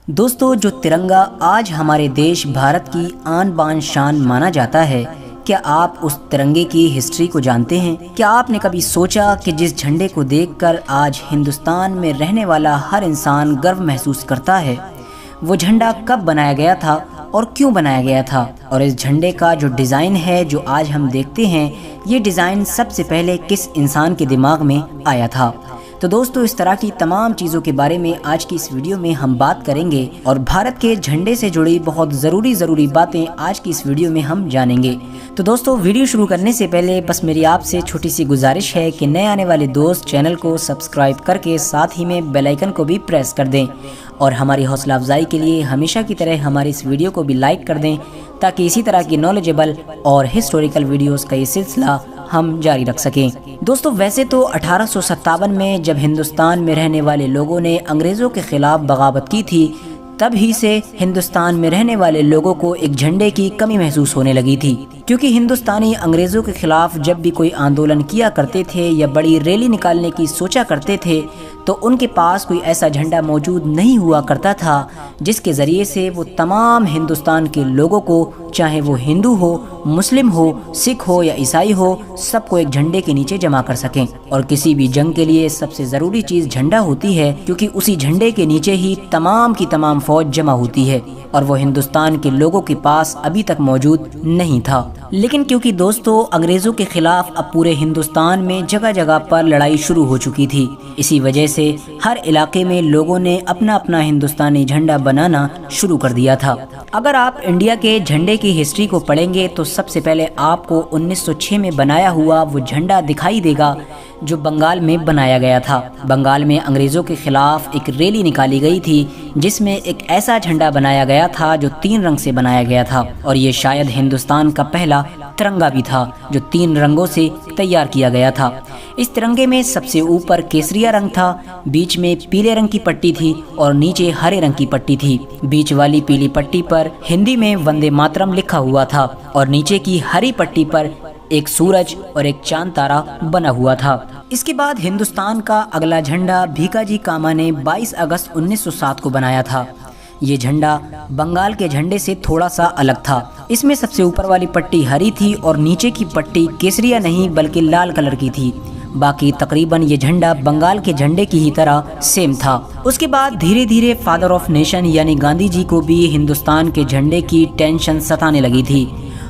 दोस्तों, जो तिरंगा आज हमारे देश भारत की आन बान शान माना जाता है, क्या आप उस तिरंगे की हिस्ट्री को जानते हैं? क्या आपने कभी सोचा कि जिस झंडे को देखकर आज हिंदुस्तान में रहने वाला हर इंसान गर्व महसूस करता है, वो झंडा कब बनाया गया था और क्यों बनाया गया था? और इस झंडे का जो डिज़ाइन है जो आज हम देखते हैं, ये डिज़ाइन सबसे पहले किस इंसान के दिमाग में आया था? तो दोस्तों, इस तरह की तमाम चीज़ों के बारे में आज की इस वीडियो में हम बात करेंगे और भारत के झंडे से जुड़ी बहुत ज़रूरी बातें आज की इस वीडियो में हम जानेंगे। तो दोस्तों, वीडियो शुरू करने से पहले बस मेरी आपसे छोटी सी गुजारिश है कि नए आने वाले दोस्त चैनल को सब्सक्राइब करके साथ ही में बेल आइकन को भी प्रेस कर दें और हमारी हौसला अफजाई के लिए हमेशा की तरह हमारी इस वीडियो को भी लाइक कर दें, ताकि इसी तरह की नॉलेजेबल और हिस्टोरिकल वीडियोस का ये सिलसिला हम जारी रख सकें। दोस्तों, वैसे तो 1857 में जब हिंदुस्तान में रहने वाले लोगों ने अंग्रेज़ों के खिलाफ बगावत की थी, तब ही से हिंदुस्तान में रहने वाले लोगों को एक झंडे की कमी महसूस होने लगी थी, क्योंकि हिंदुस्तानी अंग्रेज़ों के खिलाफ जब भी कोई आंदोलन किया करते थे या बड़ी रैली निकालने की सोचा करते थे, तो उनके पास कोई ऐसा झंडा मौजूद नहीं हुआ करता था जिसके ज़रिए से वो तमाम हिंदुस्तान के लोगों को, चाहे वो हिंदू हो, मुस्लिम हो, सिख हो या ईसाई हो, सबको एक झंडे के नीचे जमा कर सकें। और किसी भी जंग के लिए सबसे ज़रूरी चीज़ झंडा होती है, क्योंकि उसी झंडे के नीचे ही तमाम की तमाम फौज जमा होती है, और वो हिंदुस्तान के लोगों के पास अभी तक मौजूद नहीं था। लेकिन क्योंकि दोस्तों, अंग्रेज़ों के खिलाफ अब पूरे हिंदुस्तान में जगह जगह पर लड़ाई शुरू हो चुकी थी, इसी वजह से हर इलाके में लोगों ने अपना अपना हिंदुस्तानी झंडा बनाना शुरू कर दिया था। अगर आप इंडिया के झंडे की हिस्ट्री को पढ़ेंगे तो सबसे पहले आपको 1906 में बनाया हुआ वो झंडा दिखाई देगा जो बंगाल में बनाया गया था। बंगाल में अंग्रेज़ों के खिलाफ एक रैली निकाली गई थी, जिसमें एक ऐसा झंडा बनाया गया था जो 3 रंग से बनाया गया था, और ये शायद हिंदुस्तान का पहला तिरंगा भी था जो 3 रंगों से तैयार किया गया था। इस तिरंगे में सबसे ऊपर केसरिया रंग था, बीच में पीले रंग की पट्टी थी और नीचे हरे रंग की पट्टी थी। बीच वाली पीली पट्टी पर हिंदी में वंदे मातरम लिखा हुआ था और नीचे की हरी पट्टी पर एक सूरज और एक चांद तारा बना हुआ था। इसके बाद हिंदुस्तान का अगला झंडा भीकाजी कामा ने 22 अगस्त 1907 को बनाया था। ये झंडा बंगाल के झंडे से थोड़ा सा अलग था। इसमें सबसे ऊपर वाली पट्टी हरी थी और नीचे की पट्टी केसरिया नहीं बल्कि लाल कलर की थी। बाकी तकरीबन ये झंडा बंगाल के झंडे की ही तरह सेम था। उसके बाद धीरे धीरे फादर ऑफ नेशन यानी गांधी जी को भी हिंदुस्तान के झंडे की टेंशन सताने लगी थी,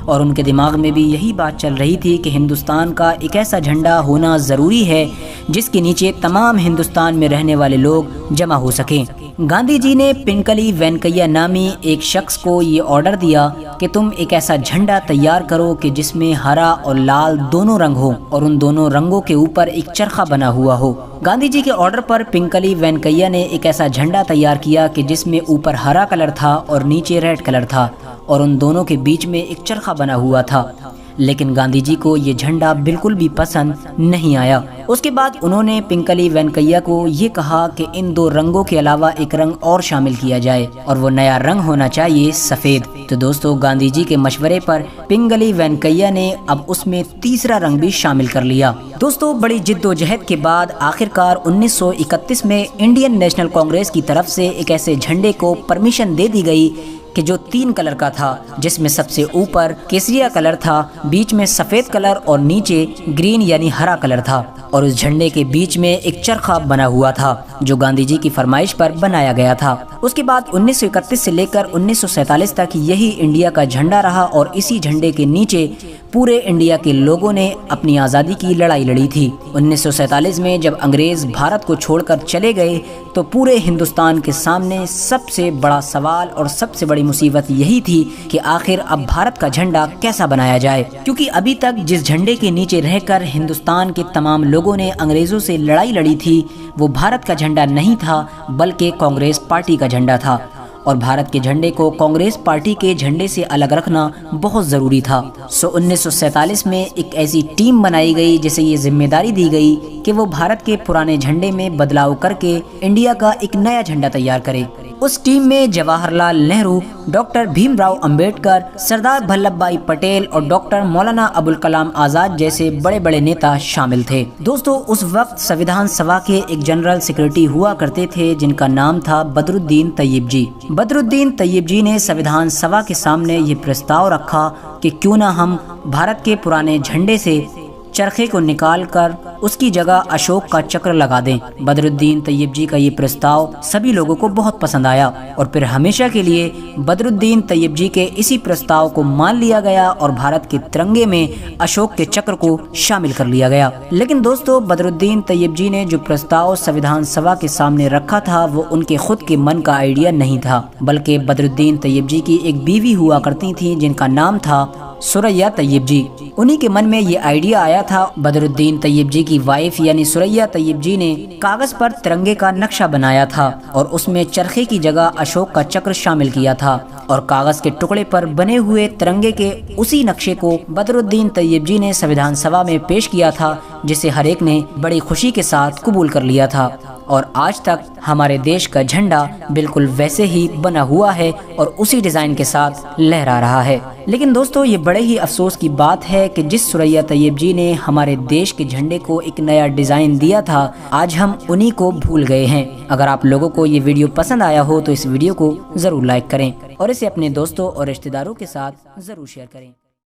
और उनके दिमाग में भी यही बात चल रही थी कि हिंदुस्तान का एक ऐसा झंडा होना ज़रूरी है जिसके नीचे तमाम हिंदुस्तान में रहने वाले लोग जमा हो सकें। गांधी जी ने पिंकली वेंकैया नामी एक शख्स को ये ऑर्डर दिया कि तुम एक ऐसा झंडा तैयार करो कि जिसमें हरा और लाल दोनों रंग हो और उन दोनों रंगों के ऊपर एक चरखा बना हुआ हो। गांधी जी के ऑर्डर पर पिंकली वेंकैया ने एक ऐसा झंडा तैयार किया कि जिसमें ऊपर हरा कलर था और नीचे रेड कलर था, और उन दोनों के बीच में एक चरखा बना हुआ था। लेकिन गांधी जी को ये झंडा बिल्कुल भी पसंद नहीं आया। उसके बाद उन्होंने पिंकली वेंकैया को ये कहा कि इन 2 रंगों के अलावा एक रंग और शामिल किया जाए, और वो नया रंग होना चाहिए सफ़ेद। तो दोस्तों, गांधी जी के मशवरे पर पिंगली वेंकैया ने अब उसमें तीसरा रंग भी शामिल कर लिया। दोस्तों, बड़ी जिद्दोजहद के बाद आखिरकार 1931 में इंडियन नेशनल कांग्रेस की तरफ से एक ऐसे झंडे को परमिशन दे दी गई कि जो 3 कलर का था, जिसमें सबसे ऊपर केसरिया कलर था, बीच में सफ़ेद कलर और नीचे ग्रीन यानी हरा कलर था, और उस झंडे के बीच में एक चरखा बना हुआ था जो गांधी जी की फरमाइश पर बनाया गया था। उसके बाद 1931 से लेकर 1947 तक यही इंडिया का झंडा रहा, और इसी झंडे के नीचे पूरे इंडिया के लोगों ने अपनी आज़ादी की लड़ाई लड़ी थी। 1947 में जब अंग्रेज़ भारत को छोड़कर चले गए तो पूरे हिंदुस्तान के सामने सबसे बड़ा सवाल और सबसे बड़ी मुसीबत यही थी कि आखिर अब भारत का झंडा कैसा बनाया जाए, क्योंकि अभी तक जिस झंडे के नीचे रहकर हिंदुस्तान के तमाम लोगों ने अंग्रेज़ों से लड़ाई लड़ी थी, वो भारत का झंडा नहीं था बल्कि कांग्रेस पार्टी का झंडा था, और भारत के झंडे को कांग्रेस पार्टी के झंडे से अलग रखना बहुत ज़रूरी था। 1947 में एक ऐसी टीम बनाई गई जिसे ये जिम्मेदारी दी गई कि वो भारत के पुराने झंडे में बदलाव करके इंडिया का एक नया झंडा तैयार करे। उस टीम में जवाहरलाल नेहरू, डॉक्टर भीमराव अंबेडकर, सरदार वल्लभ भाई पटेल और डॉक्टर मौलाना अबुल कलाम आजाद जैसे बड़े बड़े नेता शामिल थे। दोस्तों, उस वक्त संविधान सभा के एक जनरल सेक्रेटरी हुआ करते थे जिनका नाम था बदरुद्दीन तैयब जी। बदरुद्दीन तैयब जी ने संविधान सभा के सामने ये प्रस्ताव रखा कि क्यों न हम भारत के पुराने झंडे से चरखे को निकालकर उसकी जगह अशोक का चक्र लगा दें। बदरुद्दीन तैयब जी का ये प्रस्ताव सभी लोगों को बहुत पसंद आया और फिर हमेशा के लिए बदरुद्दीन तैयब जी के इसी प्रस्ताव को मान लिया गया और भारत के तिरंगे में अशोक के चक्र को शामिल कर लिया गया। लेकिन दोस्तों, बदरुद्दीन तैयब जी ने जो प्रस्ताव संविधान सभा के सामने रखा था वो उनके खुद के मन का आइडिया नहीं था, बल्कि बदरुद्दीन तैयब जी की एक बीवी हुआ करती थी जिनका नाम था सुरैया तैयब जी। उन्हीं के मन में ये आइडिया आया था। बदरुद्दीन तैयब जी की वाइफ यानी सुरैया तैयब जी ने कागज पर तिरंगे का नक्शा बनाया था और उसमें चरखे की जगह अशोक का चक्र शामिल किया था और कागज के टुकड़े पर बने हुए तिरंगे के उसी नक्शे को बदरुद्दीन तैयब जी ने संविधान सभा में पेश किया था, जिसे हर एक ने बड़ी खुशी के साथ कबूल कर लिया था और आज तक हमारे देश का झंडा बिल्कुल वैसे ही बना हुआ है और उसी डिजाइन के साथ लहरा रहा है। लेकिन दोस्तों, ये बड़े ही अफसोस की बात है कि जिस सुरैया तैयब जी ने हमारे देश के झंडे को एक नया डिजाइन दिया था, आज हम उन्हीं को भूल गए हैं। अगर आप लोगों को ये वीडियो पसंद आया हो तो इस वीडियो को जरूर लाइक करें और इसे अपने दोस्तों और रिश्तेदारों के साथ जरूर शेयर करें।